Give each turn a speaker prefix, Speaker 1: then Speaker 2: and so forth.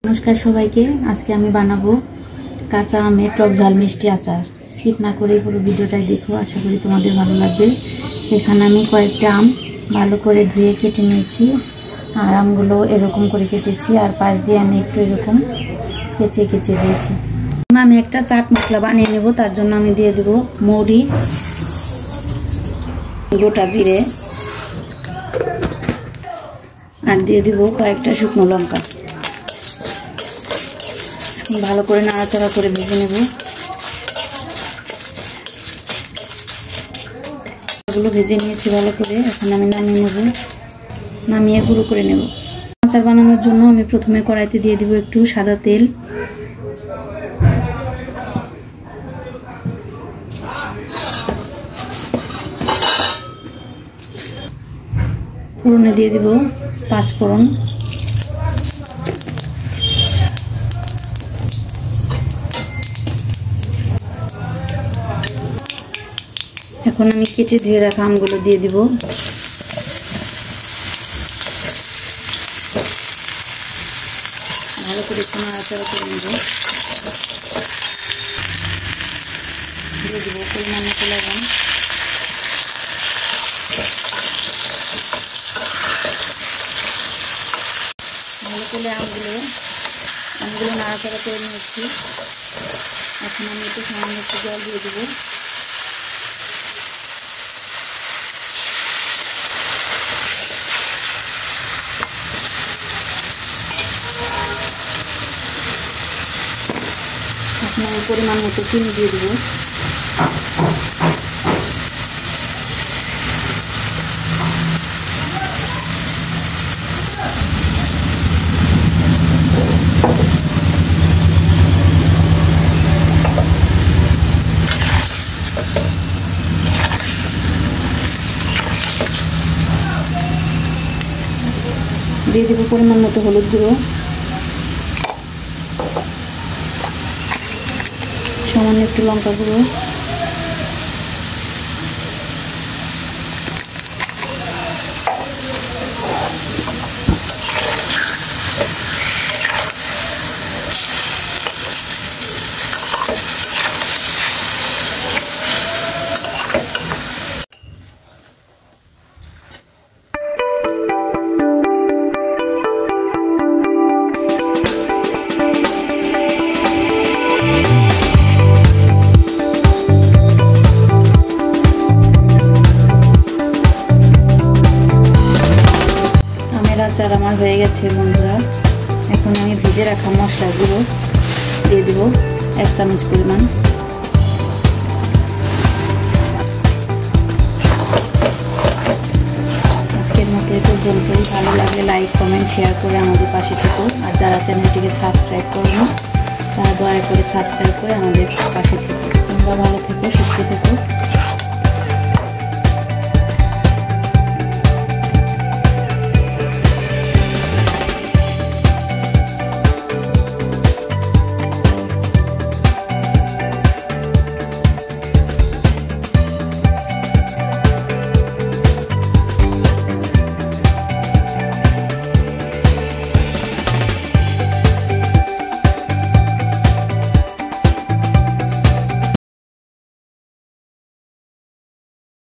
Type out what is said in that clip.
Speaker 1: নমস্কার সবাইকে। আজকে আমি বানাবো কাঁচা আমের টক ঝাল মিষ্টি আচার। স্কিপ না করে পুরো ভিডিওটাই দেখো, আশা করি তোমাদের ভালো লাগবে। এখানে আমি কয়েকটা আম ভালো করে ধুয়ে কেটে নিয়েছি, আর আমগুলো এরকম করে কেটেছি, আর পাশ দিয়ে আমি একটু এরকম কেচে কেচে দিয়েছি। আমি একটা চাট মশলা বানিয়ে নেব, তার জন্য আমি দিয়ে দেবো মৌরি, গোটা জিরে, আর দিয়ে দেবো কয়েকটা শুকনো লঙ্কা। ভালো করে নাড়াচাড়া করে ভেজে নেব। এগুলো ভেজে নিয়েছি ভালো করে, এখন আমি নামিয়ে নেব, নামিয়ে গুঁড়ো করে নেব। আচার বানানোর জন্য আমি প্রথমে কড়াইতে দিয়ে দিব একটু সাদা তেল, ফোড়নে দিয়ে দিব পাঁচফোড়ন, এখন আমি কেটে ধুয়ে রাখা আমগুলো দিয়ে দিব। ভালো করে একটু নাড়াচাড়া করে নেব। দিয়ে দিব পরিমাণ মতো লবণ, ভালো করে আমগুলো নাড়াচাড়া করে নিয়েছি। এখন আমি একটু সামান্য একটু জল দিয়ে দেবো। এখন আমি পরিমাণ মতো চিনি দিয়ে দেবো। দিয়ে দেবো পরিমাণ মতো হলুদ গুঁড়ো, সামান্য একটু লঙ্কা গুঁড়ো, আচার আমার হয়ে গেছে বন্ধুরা। এখন আমি ভেজে রাখা মশলাগুলো দিয়ে দেব 1 চামচ পরিমাণ। আজকের মতো এ পর্যন্তই। ভালো লাগলে লাইক, কমেন্ট, শেয়ার করে আমাদের পাশে থেকো। আর যারা চ্যানেলটিকে সাবস্ক্রাইব করো তারা দয়া করে সাবস্ক্রাইব করে আমাদের পাশে থেকো। তোমরা ভালো থেকো, সুস্থ থেকো।